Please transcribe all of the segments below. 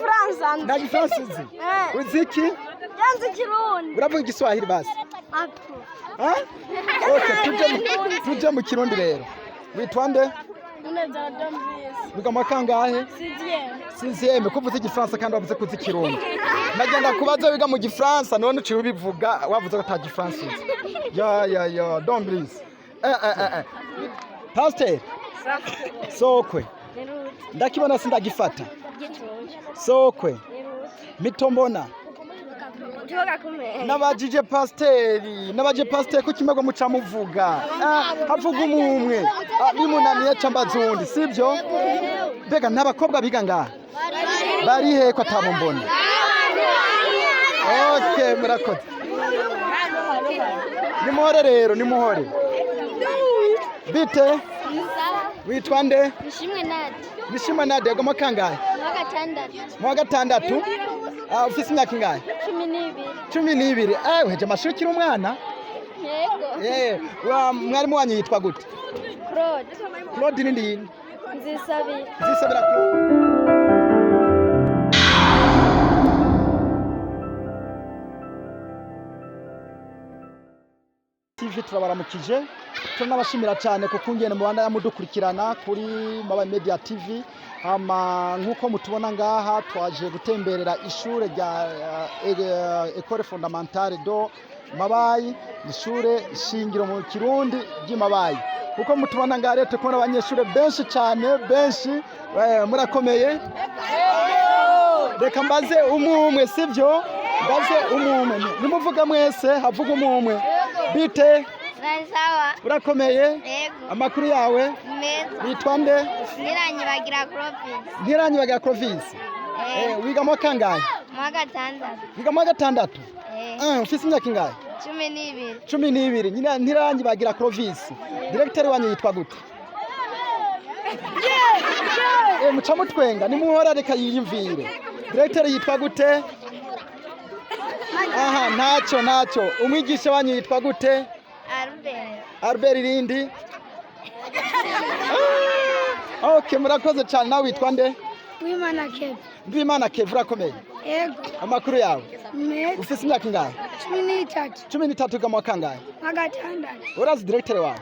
Fransa. Na Gifaransa uzi? Uzi iki? Yanze Kirundi. Uravuga Igiswahili basi? Apo. Ha? Okay, tuje mu Kirundi rero. Witwa nde? Muneza Dombies. Wiga mu kangahe? Sixième. Ko uvuze Igifaransa kandi wavuze kuzi Kirundi. Nagenda kubaza wiga mu Gifaransa none uciye ubivuga wavuze ko ata Gifaransa uzi. Ya, Dombies. Pastor. Sokwe. Ndakibona sindagifata. Sokwe. Mitombona. Nabajije pasiteri ko kimego muca muvuga havuga umwe bimunaniye cambazundi sibyo mbega ntabakobwa biga ngaha bari he ko atabombona okay murakoze nimuhore rero bite witwa nde Nishimwe Nade yego makangahe mu gatandatu ufise imyaka ingahe 12 uheje amashuri kiri umwana yego mwarimu wanyu yitwa gute Claude nindi Nzisabira Claude TV turabaramukije tunabashimira cyane ko kungene mu banda yamudukurikirana kuri Maba Media TV nkuko mutubona ngaha twaje gutemberera ishure rya École fondamentale do Mabayi ishure shingiro mu Kirundi ry'Imabayi kuko mutubona ngaha rero tukubona abanyeshure benshi cyane murakomeye reka mbaze umwe sivyo mbaze umwe nimuvuga mwese havuga umwe bite Sawa. Urakomeye? Yego. Amakuru yawe? Meza. Witwa nde? Ntiranyibagira Clovis. Wiga mu kangahe? Mu gatandatu. Wiga mu gatandatu? Ufise imyaka ingahe? 12. Nyina ntiranyibagira Clovis. Directeur wanyu yitwa gute? Muca mutwenga nimuhora reka yiyumvire. Directeur yitwa gute? Aha, ntacyo. Umwigisha wanyu yitwa gute? Albert Rindi. Okay, murakoze cyane nawe witwa nde? Ndwimana Kev urakomeye? Yego. Amakuru yawe? Meza. Ufise imyaka ingahe? 13 gama kangahe? Gatandatu. Urazi directeur wawe?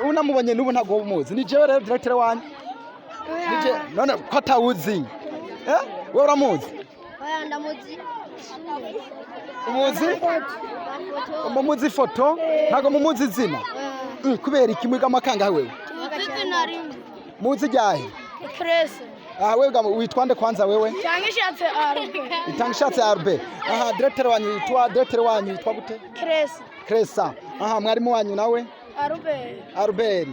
Unamubonye nubu ntago umuzi. Ni jewe rero directeur wanyu? Nije none ko atawuzi. Wowe uramuzi? Oya ndamuzi. Umuzi foto ntago mumuzi izina kubera iki mwiga makangahe wewe muzi ryahe Krese wewe witwa nde kwanza wewe Itangishatse Arbe directeur wanyu yitwa gute Kresa mwarimu wanyu nawe Albert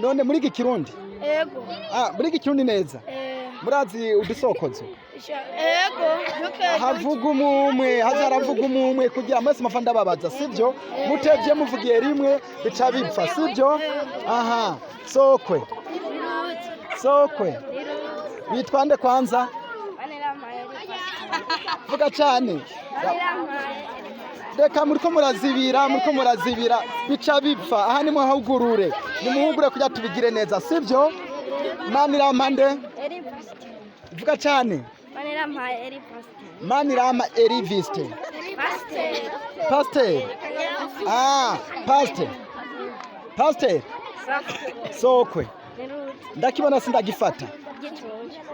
none muri iki Kirundi yego muri iki Kirundi neza murazi udusokozo havuga umwe kugira mwese mafanda babaza sivyo mutevye muvugiye rimwe bica bipfa sivyo sokwe witwa nde kwanza vuga cyane reka muriko murazibira bica bipfa aha nimuhugurure kugira tubigire neza sivyo Manirampande vuga cyane Manirama Eriviste Pastor Sokwe ndakibona sindagifata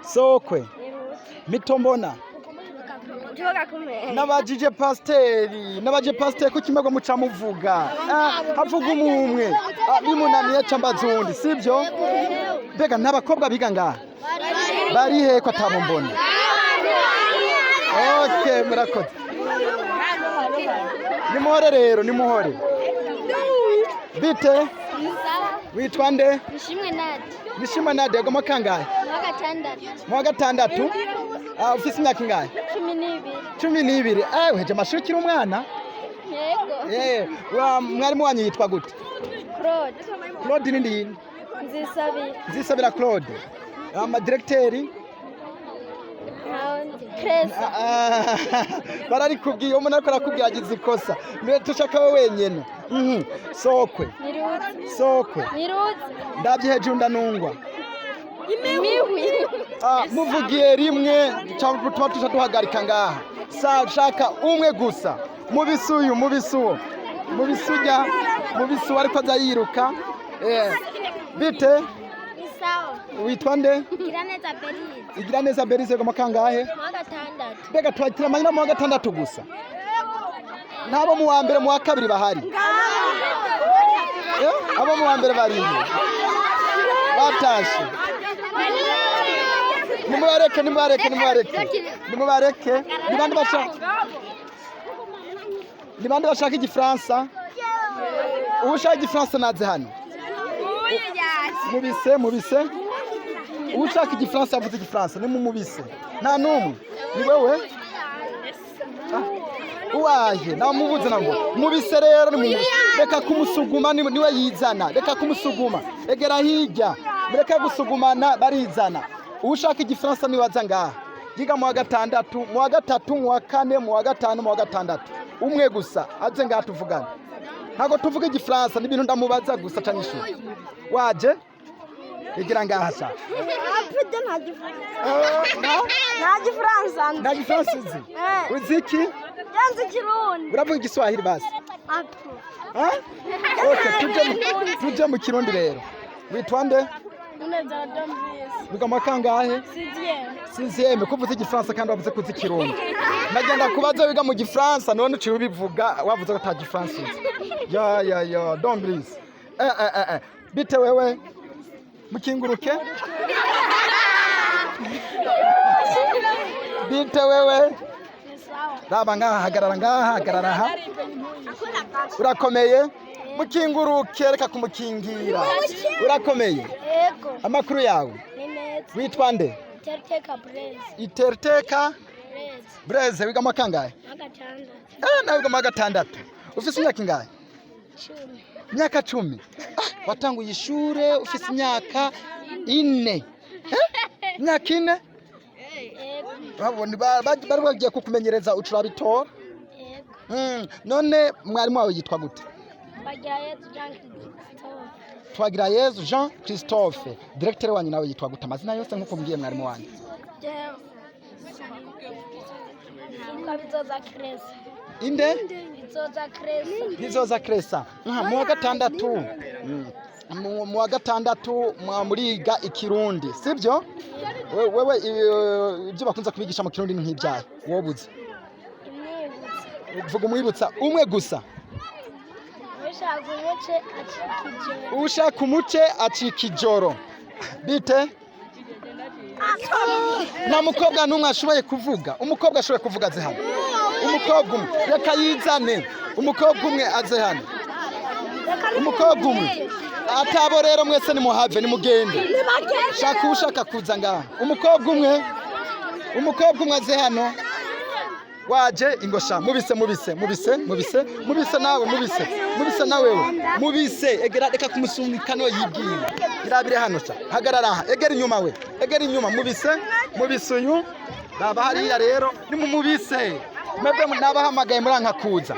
Sokwe Mitombona Nabajije pasiteri ko kimego muca muvuga havuga umwe bimunaniye cambazundi sibyo mbega ntabakobwa biga ngaha bari he ko atabombona okay murakoze nimuhore bite witwa nde Nishimwe Nade yego makangahe mu gatandatu ufise imyaka ingahe 12 uheje amashuri kiri umwana yego mwarimu wanyu yitwa gute Claude nindi Nzisabira Claude directeur bararikubwiye umuntu ariko arakubwira agize ikosa tushaka we wenyene sokwe ndabye hejuru ndanungwa imiwi muvugiye rimwe tuba tuja duhagarika ngaha shaka umwe gusa mubisi uyu mubisi uwo mubisi ujya mubisi ariko aza yiruka bite witwa nde igira neza Berize goma kangahe mbega twakira amanyina mu wa gatandatu gusa ntabo mu wa mbere mu wa kabiri bahari abo mu wa mbere bari batashe nimubareke ni bande bashaka igifaransa ushaka igifaransa naze hano mubise ushaka igifaransa avuze igifaransa ni mumubise nta numwe ni wewe uwaje namubuze nango mubise rero ni mumubise reka kumusuguma niwe yizana reka kumusuguma egera hirya reka gusugumana barizana ushaka igifaransa ni waza ngaha yiga mu wa gatandatu mu wa gatatu mu wa kane mu wa gatanu mu wa gatandatu umwe gusa aze ngaha tuvugana ntago tuvuga igifaransa n'ibintu ndamubaza gusa canishuri waje igira ngaha sa nta gifaransa uzi iki yanze kirundi uravuga igiswahili basi tuje mu kirundi rero witwa nde biga mu kangahe sizieme kuvuza igifaransa kandi wavuze kuzi kirundi nagenda kubaza wiga mu gifaransa none uciye ubivuga wavuze ko ata gifaransa ya don't please bite wewe mukinguruke bite wewe raba ngaha hagarara aha urakomeye mukinguruke reka kumukingira urakomeye amakuru yawe witwa nde Iterteka Breze wiga mu kangahe nawe wiga mu gatandatu ufise imyaka ingahe imyaka 10 watanguye ishure ufise imyaka 4 imyaka 4 babone bari bagiye kukumenyereza ucurabitora none mwarimu wawe yitwa gute Twagirayezu Jean Christophe directeur wanyu nawe yitwa gute amazina yose nkuko mbwiye mwarimu wanyu inde bizoza kresa mu wa gatandatu mu wa gatandatu muriga ikirundi sibyo wewe ibyo bakunze kubigisha mu kirundi nk'ibyaye wobuze vuga umwibutsa umwe gusa ushaka umuce acika ijoro bite na mukobwa numwe ashoboye kuvuga umukobwa ashoboye kuvuga aze hano umukobwa umwe reka yizane umukobwa umwe aze hano umukobwa umwe atabo rero mwese ni muhave ni mugende shaka ushaka kuza ngaha umukobwa umwe aze hano waje ingosha mubise nawe mubise egera reka kumusunika no yibwiye irabire hano sa hagarara egera inyuma we egera inyuma mubise uyu baba hariya rero ni mumubise mwebwe nabahamagaye muranka kuza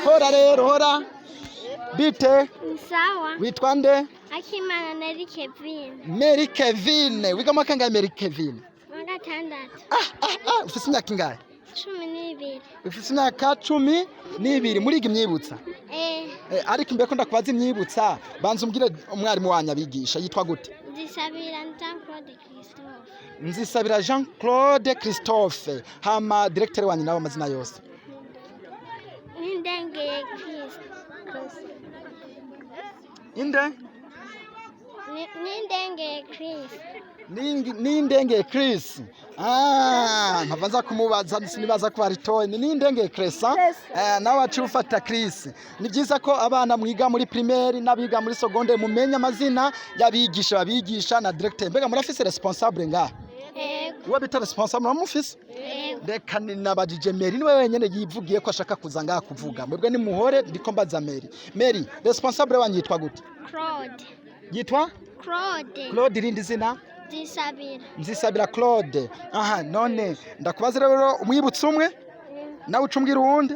hora bite sawa witwa nde Akimana Mary Kevin wiga mu kangahe Mary Kevin gatandatu ufise imyaka ingahe 12 ufise imyaka 12 muriga imyibutsa ariko imbere ko ndakubaza imyibutsa banza umbwire umwarimu wanyu abigisha yitwa gute Nzisabira Jean Claude Christophe hama directeur wanyu nawe amazina yose Nindengeye Chris Nindengeye Chris mpavanza kumubaza sinibaza ko aritoye nindengeye Chris nawe aci ufata Chris ni byiza ko abana mwiga muri primaire nabiga muri secondaire mumenya amazina yabigisha babigisha na directeur mbega murafise responsable ngaha uwa bita responsable mufise reka nabajije Mary niwe wenyene yivugiye ko ashaka kuza ngaha kuvuga mwebwe ni muhore ndiko mbaza Mary responsable wanyu yitwa gute Claude yitwa Claude rindi zina Nzisabira Claude none ndakubaza rero umwibutsa umwe nawe ucumbwira uwundi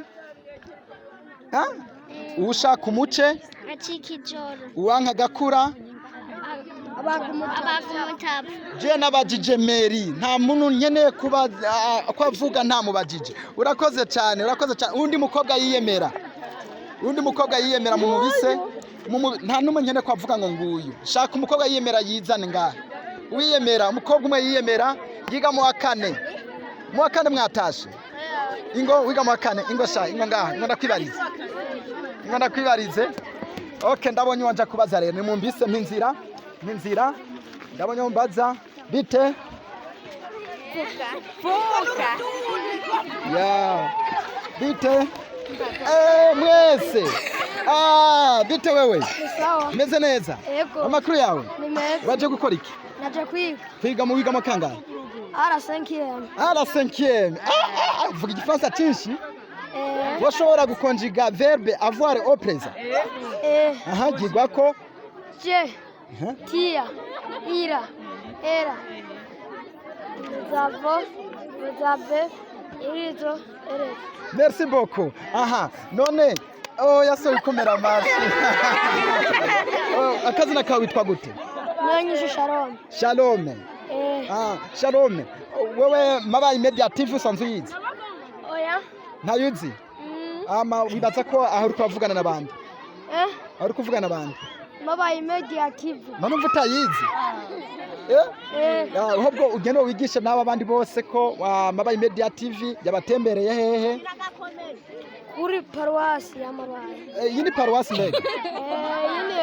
ushaka umuce acika ijoro uwanka gakura abagumutavu je nabajije Mary nta muntu nkeneye kuba ko avuga nta mubajije urakoze cyane undi mukobwa yiyemera mu mubise nta numwe nkeneye ko avuga ngo nguyu shaka umukobwa yiyemera yizane ngaha wiyemera umukobwa umwe yiyemera yiga mu wa kane mwatashe ingo wiga mu wa kane ingo sha ingo ngaha ingo ndakwibarize okay ndabonye wanja kubaza rero nimumbise mpinzira ndabonye mbaza bite fuka ya bite mwese bite wewe meze neza amakuru yawe waje gukora iki naje kwiga mu wiga mu kangahe R5 vuga igifaransa cyinshi washobora gukonjiga verbe avoir au présent aha gigwa ko je tia ira era vous avez irizo ere merci beaucoup aha none yasohoye kumera amaso akazina kawe witwa gute Nanyishe Shalom Shalom wewe mabaye media TV usanzwe uyizi oya ntayuzi wibaza ko aho uri kuvugana n'abandi aho uri kuvugana n'abandi mabaye media TV none umva utayizi ahubwo ugenda wigisha n'aba bandi bose ko mabaye media TV yabatembereye hehe kuri paruwasi ya Mabaye iyi ni paruwasi mbega iyi ni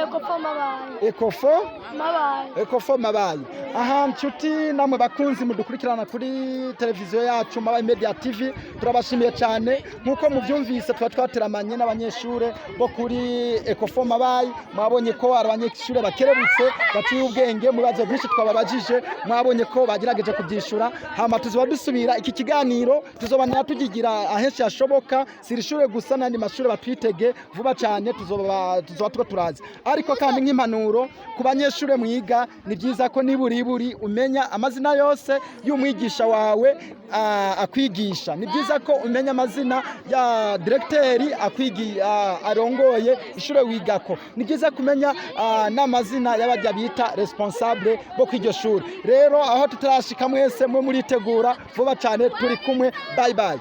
Ekofo Mabaye aha nshuti namwe bakunzi mudukurikirana kuri televiziyo yacu Mabaye Media TV turabashimiye cyane nkuko muvyumvise twateramanye n'abanyeshure bo kuri Ekofo Mabaye mwabonye ko abanyeshure bakerebutse baciye ubwenge mu bibazo byinshi twababajije mwabonye ko bagerageje kubyishura hama tuzoba dusubira iki kiganiro tuzobanira tugigira ahenshi hashoboka sirishure gusa nandi mashure batwitege vuba cyane tuzoba turazi ariko kandi nk'impanuro ku banyeshure mwiga ni byiza ko niburi umenya amazina yose y'umwigisha wawe akwigisha ni byiza ko umenya amazina ya directeur arongoye ishure wigako ni byiza kumenya n'amazina y'abajya bita responsable bo kw'iryo shure rero aho tutarashika mwese mwe muritegura vuba cyane turi kumwe bye